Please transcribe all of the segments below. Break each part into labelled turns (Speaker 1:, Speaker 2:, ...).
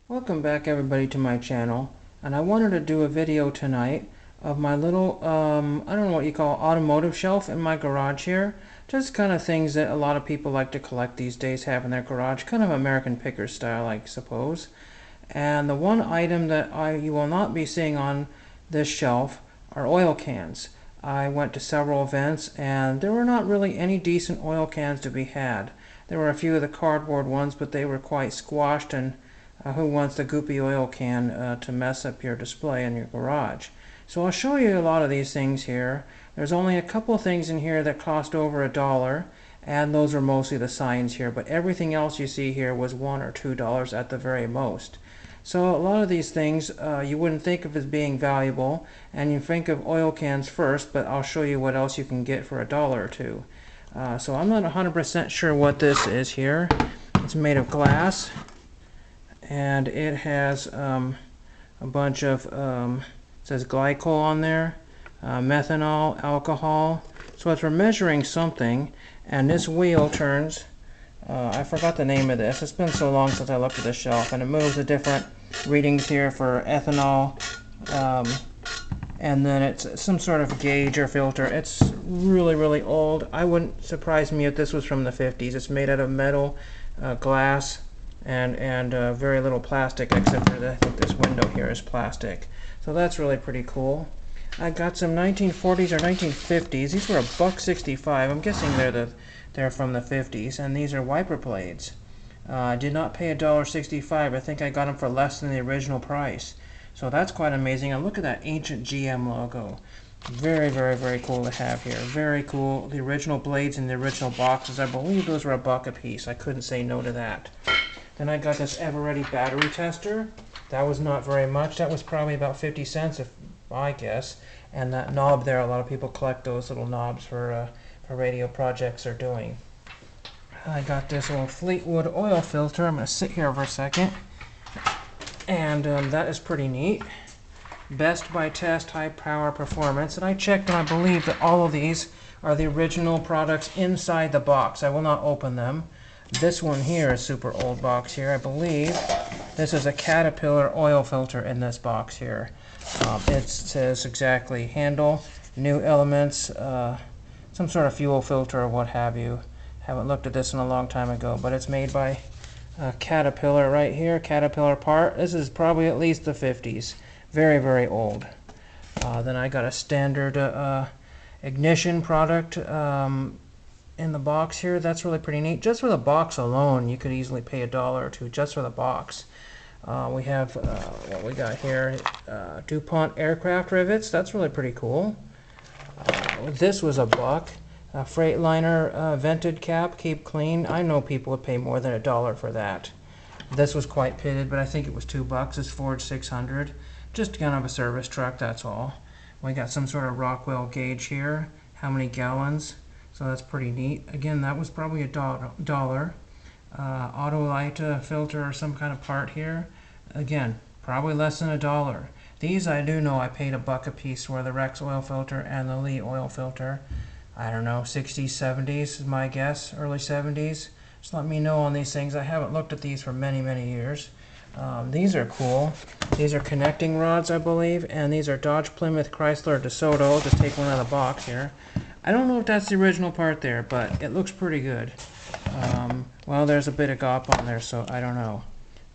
Speaker 1: Welcome back everybody to my channel, and I wanted to do a video tonight of my little I don't know what you call automotive shelf in my garage here. Just kind of things that a lot of people like to collect these days, have in their garage, kind of American picker style I suppose. And the one item that you will not be seeing on this shelf are oil cans. I went to several events and there were not really any decent oil cans to be had. There were a few of the cardboard ones, but they were quite squashed, and who wants the goopy oil can to mess up your display in your garage? So I'll show you a lot of these things here. There's only a couple of things in here that cost over $1, and those are mostly the signs here, but everything else you see here was $1 or $2 at the very most. So a lot of these things you wouldn't think of as being valuable, and you think of oil cans first, but I'll show you what else you can get for $1 or $2. So I'm not 100% sure what this is here. It's made of glass, and it has a bunch of it says glycol on there, methanol, alcohol. So it's for measuring something, and this wheel turns. I forgot the name of this. It's been so long since I looked at the shelf, and it moves the different readings here for ethanol, and then it's some sort of gauge or filter. It's really old. I wouldn't surprise me if this was from the 50s. It's made out of metal, glass, and very little plastic, except for I think this window here is plastic. So that's really pretty cool. I got some 1940s or 1950s. These were $1.65. I'm guessing they're from the 50s, and these are wiper blades. I did not pay $1.65. I think I got them for less than the original price. So that's quite amazing. And look at that ancient GM logo. Very cool to have here. Very cool. The original blades in the original boxes. I believe those were $1 a piece. I couldn't say no to that. Then I got this Ever-Ready battery tester. That was not very much. That was probably about 50 cents, if I guess. And that knob there, a lot of people collect those little knobs for radio projects they're doing. I got this little Fleetwood oil filter. I'm going to sit here for a second. And that is pretty neat. Best by Test High Power Performance. And I checked, and I believe that all of these are the original products inside the box. I will not open them. This one here is super old box here. I believe this is a Caterpillar oil filter in this box here. It says exactly handle, new elements, some sort of fuel filter or what have you. Haven't looked at this in a long time ago, but it's made by Caterpillar right here, Caterpillar part. This is probably at least the 50s. Very old. Then I got a standard ignition product in the box here. That's really pretty neat. Just for the box alone, you could easily pay $1 or $2 just for the box. We have what we got here, DuPont aircraft rivets. That's really pretty cool. This was $1. Freightliner vented cap, keep clean. I know people would pay more than $1 for that. This was quite pitted, but I think it was $2. It's Ford 600. Just kind of a service truck, that's all. We got some sort of Rockwell gauge here. How many gallons? So that's pretty neat. Again, that was probably $1. Autolite filter or some kind of part here. Again, probably less than $1. These I do know I paid $1 a piece for, the Rex oil filter and the Lee oil filter. I don't know, 60s, 70s is my guess, early 70s. Just let me know on these things. I haven't looked at these for many years. These are cool. These are connecting rods, I believe, and these are Dodge Plymouth Chrysler DeSoto. I'll just take one out of the box here. I don't know if that's the original part there, but it looks pretty good. Well, there's a bit of GOP on there, so I don't know.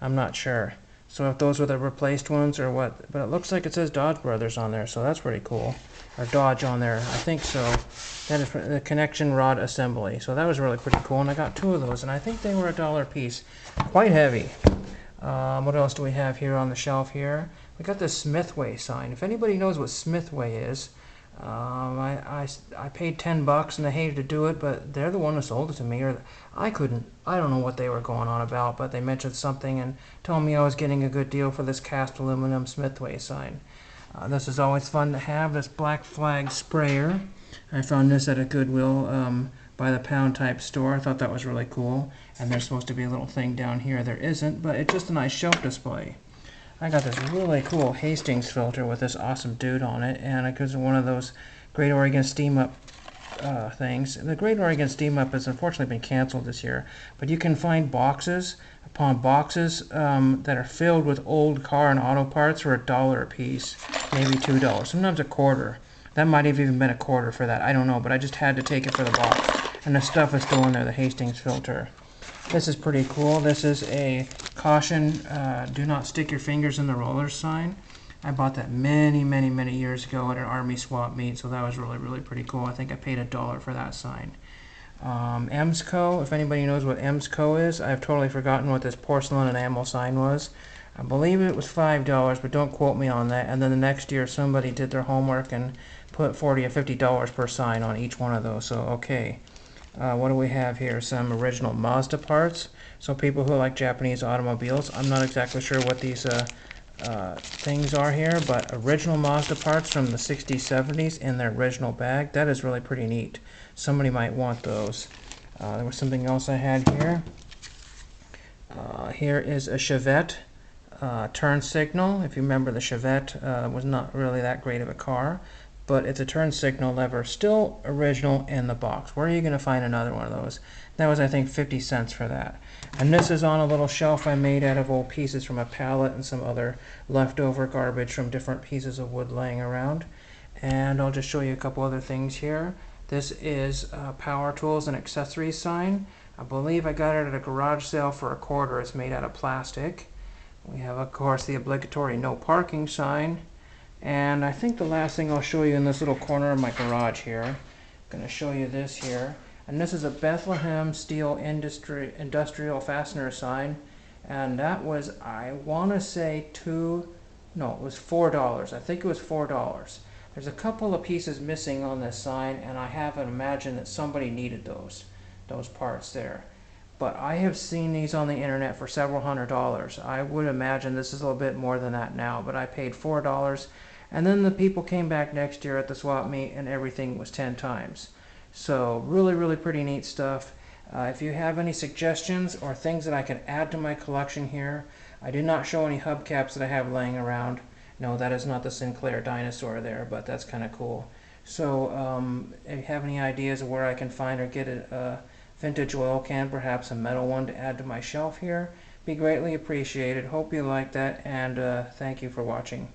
Speaker 1: I'm not sure. So if those were the replaced ones or what, but it looks like it says Dodge Brothers on there, so that's pretty cool. Or Dodge on there, I think so. That is for the connection rod assembly. So that was really pretty cool, and I got 2 of those, and I think they were $1 a piece. Quite heavy. What else do we have here on the shelf here? We got this Smithway sign. If anybody knows what Smithway is, I paid $10 and I hated to do it, but they're the one who sold it to me. Or I don't know what they were going on about, but they mentioned something and told me I was getting a good deal for this cast aluminum Smithway sign. This is always fun to have, this black flag sprayer. I found this at a Goodwill by the pound type store. I thought that was really cool. And there's supposed to be a little thing down here. There isn't, but it's just a nice shelf display. I got this really cool Hastings filter with this awesome dude on it, and it goes one of those Great Oregon Steam Up things. The Great Oregon Steam Up has unfortunately been canceled this year, but you can find boxes upon boxes that are filled with old car and auto parts for $1 a piece, maybe $2, sometimes a quarter. That might have even been a quarter for that. I don't know, but I just had to take it for the box. And the stuff is still in there, the Hastings filter. This is pretty cool. This is a caution, do not stick your fingers in the rollers sign. I bought that many years ago at an Army swap meet, so that was really pretty cool. I think I paid $1 for that sign. EMSCO, if anybody knows what EMSCO is, I've totally forgotten what this porcelain enamel sign was. I believe it was $5, but don't quote me on that. And then the next year somebody did their homework and put $40 or $50 per sign on each one of those, so okay. What do we have here? Some original Mazda parts. So people who like Japanese automobiles, I'm not exactly sure what these things are here, but original Mazda parts from the 60s, 70s in their original bag. That is really pretty neat. Somebody might want those. There was something else I had here. Here is a Chevette turn signal. If you remember, the Chevette was not really that great of a car, but it's a turn signal lever, still original in the box. Where are you going to find another one of those? That was, I think, 50 cents for that. And this is on a little shelf I made out of old pieces from a pallet and some other leftover garbage from different pieces of wood laying around. And I'll just show you a couple other things here. This is Power Tools and Accessories sign. I believe I got it at a garage sale for $1. It's made out of plastic. We have, of course, the obligatory no parking sign. And I think the last thing I'll show you in this little corner of my garage here, I'm going to show you this here. And this is a Bethlehem Steel Industrial Fastener sign. And that was, I want to say it was $4. I think it was $4. There's a couple of pieces missing on this sign, and I haven't imagined that somebody needed those parts there. But I have seen these on the internet for several $100s. I would imagine this is a little bit more than that now, but I paid $4. And then the people came back next year at the swap meet and everything was 10 times. So really pretty neat stuff. If you have any suggestions or things that I can add to my collection here, I did not show any hubcaps that I have laying around. No, that is not the Sinclair dinosaur there, but that's kind of cool. So if you have any ideas of where I can find or get a vintage oil can, perhaps a metal one to add to my shelf here, be greatly appreciated. Hope you like that, and thank you for watching.